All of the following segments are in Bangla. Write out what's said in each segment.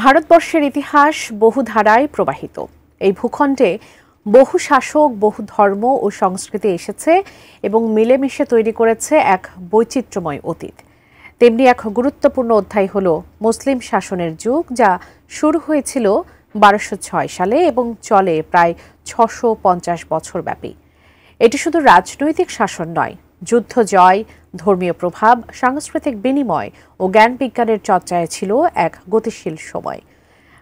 ভারতবর্ষের ইতিহাস বহু ধারায় প্রবাহিত। এই ভূখণ্ডে বহু শাসক, বহু ধর্ম ও সংস্কৃতি এসেছে এবং মিলেমিশে তৈরি করেছে এক বৈচিত্র্যময় অতীত। তেমনি এক গুরুত্বপূর্ণ অধ্যায় হল মুসলিম শাসনের যুগ, যা শুরু হয়েছিল 1206 সালে এবং চলে প্রায় 650 বছর ব্যাপী। এটি শুধু রাজনৈতিক শাসন নয়, যুদ্ধ জয়, ধর্মীয় প্রভাব, সাংস্কৃতিক বিনিময় ও জ্ঞান বিজ্ঞানের চর্চায় ছিল এক গতিশীল সময়।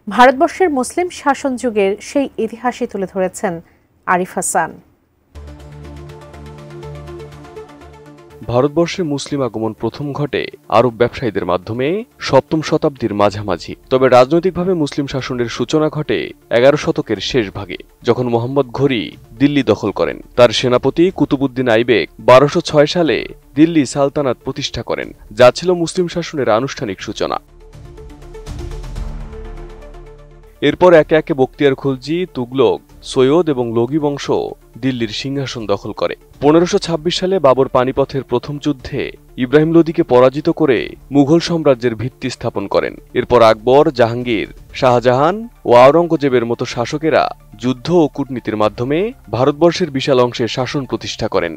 ভারতবর্ষের মুসলিম শাসন যুগের সেই ইতিহাসই তুলে ধরেছেন আরিফ হাসান। ভারতবর্ষে মুসলিম আগমন প্রথম ঘটে আরব ব্যবসায়ীদের মাধ্যমে 7ম শতাব্দীর মাঝামাঝি। তবে রাজনৈতিকভাবে মুসলিম শাসনের সূচনা ঘটে 11 শতকের শেষ ভাগে, যখন মোহাম্মদ ঘোরি দিল্লি দখল করেন। তার সেনাপতি কুতুবউদ্দিন আইবেক 1206 সালে দিল্লি সালতানাত প্রতিষ্ঠা করেন, যা ছিল মুসলিম শাসনের আনুষ্ঠানিক সূচনা। এরপর একে একে বখতিয়ার খিলজি, তুগলক, সৈয়দ এবং লোগি বংশ দিল্লির সিংহাসন দখল করে। 1526 সালে বাবর পানিপথের প্রথম যুদ্ধে ইব্রাহিম লোদিকে পরাজিত করে মুঘল সাম্রাজ্যের ভিত্তি স্থাপন করেন। এরপর আকবর, জাহাঙ্গীর, শাহজাহান ও আওরঙ্গজেবের মতো শাসকেরা যুদ্ধ ও কূটনীতির মাধ্যমে ভারতবর্ষের বিশাল অংশে শাসন প্রতিষ্ঠা করেন।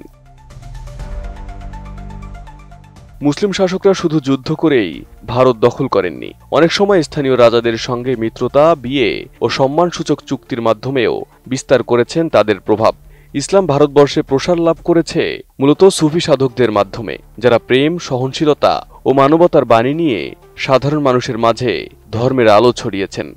মুসলিম শাসকরা শুধু যুদ্ধ করেই ভারত দখল করেননি, অনেক সময় স্থানীয় রাজাদের সঙ্গে মিত্রতা, বিয়ে ও সম্মানসূচক চুক্তির মাধ্যমেও বিস্তার করেছেন তাদের প্রভাব। ইসলাম ভারতবর্ষে প্রসার লাভ করেছে মূলত সুফি সাধকদের মাধ্যমে, যারা প্রেম, সহনশীলতা ও মানবতার বাণী নিয়ে সাধারণ মানুষের মাঝে ধর্মের আলো ছড়িয়েছেন।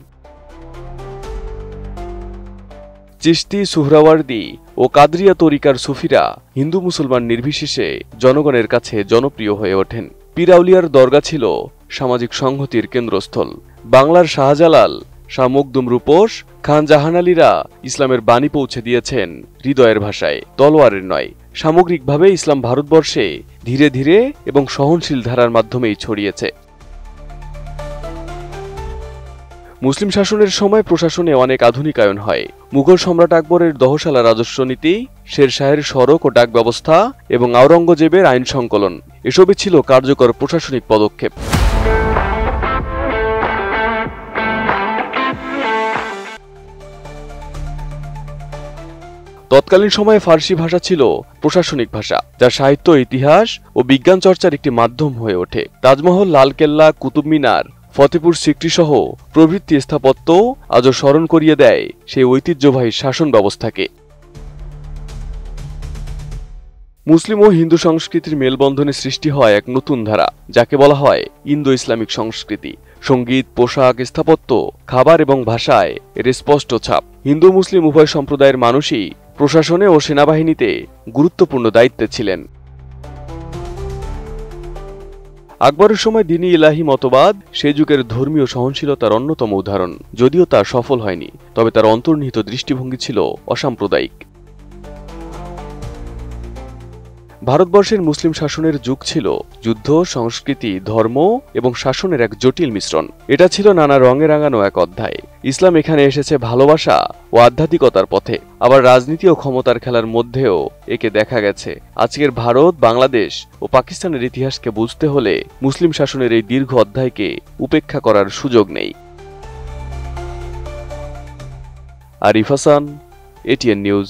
চিশতি, সুহরাওয়ার্দী ও কাদরিয়া তরিকার সুফিরা হিন্দু মুসলমান নির্বিশেষে জনগণের কাছে জনপ্রিয় হয়ে ওঠেন। পীর আউলিয়ার দরগা ছিল সামাজিক সংহতির কেন্দ্রস্থল। বাংলার শাহজালাল, শাহ মখদুম রূপোশ, খান জাহান আলীরা ইসলামের বাণী পৌঁছে দিয়েছেন হৃদয়ের ভাষায়, তলোয়ারের নয়। সামগ্রিকভাবে ইসলাম ভারতবর্ষে ধীরে ধীরে এবং সহনশীল ধারার মাধ্যমেই ছড়িয়েছে। মুসলিম শাসনের সময় প্রশাসনে অনেক আধুনিকায়ন হয়। মুঘল সম্রাট আকবরের দহশালা রাজস্ব নীতি, শের শাহের সড়ক ও ডাক ব্যবস্থা এবং আওরঙ্গজেবের আইন সংকলন, এসবই ছিল কার্যকর প্রশাসনিক পদক্ষেপ। তৎকালীন সময়ে ফার্সি ভাষা ছিল প্রশাসনিক ভাষা, যা সাহিত্য, ইতিহাস ও বিজ্ঞান চর্চার একটি মাধ্যম হয়ে ওঠে। তাজমহল, লালকেল্লা, কুতুব মিনার, ফতেপুর সিক্রি সহ প্রভৃতি স্থাপত্য আজও স্মরণ করিয়ে দেয় সেই ঐতিহ্যবাহী শাসন ব্যবস্থাকে। মুসলিম ও হিন্দু সংস্কৃতির মেলবন্ধনে সৃষ্টি হয় এক নতুন ধারা, যাকে বলা হয় ইন্দো ইসলামিক সংস্কৃতি। সঙ্গীত, পোশাক, স্থাপত্য, খাবার এবং ভাষায় এর স্পষ্ট ছাপ। হিন্দু মুসলিম উভয় সম্প্রদায়ের মানুষই প্রশাসনে ও সেনাবাহিনীতে গুরুত্বপূর্ণ দায়িত্বে ছিলেন। আকবরের সময় দ্বীন-ই ইলাহি মতবাদ সে যুগের ধর্মীয় সহনশীলতার অন্যতম উদাহরণ। যদিও তা সফল হয়নি, তবে তার অন্তর্নিহিত দৃষ্টিভঙ্গি ছিল অসাম্প্রদায়িক। ভারতবর্ষের মুসলিম শাসনের যুগ ছিল যুদ্ধ, সংস্কৃতি, ধর্ম এবং শাসনের এক জটিল মিশ্রণ। এটা ছিল নানা রঙে রাঙানো এক অধ্যায়। ইসলাম এখানে এসেছে ভালোবাসা ও আধ্যাত্মিকতার পথে, আবার রাজনীতি ও ক্ষমতার খেলার মধ্যেও একে দেখা গেছে। আজকের ভারত, বাংলাদেশ ও পাকিস্তানের ইতিহাসকে বুঝতে হলে মুসলিম শাসনের এই দীর্ঘ অধ্যায়কে উপেক্ষা করার সুযোগ নেই। Arif Hasan, ATN news.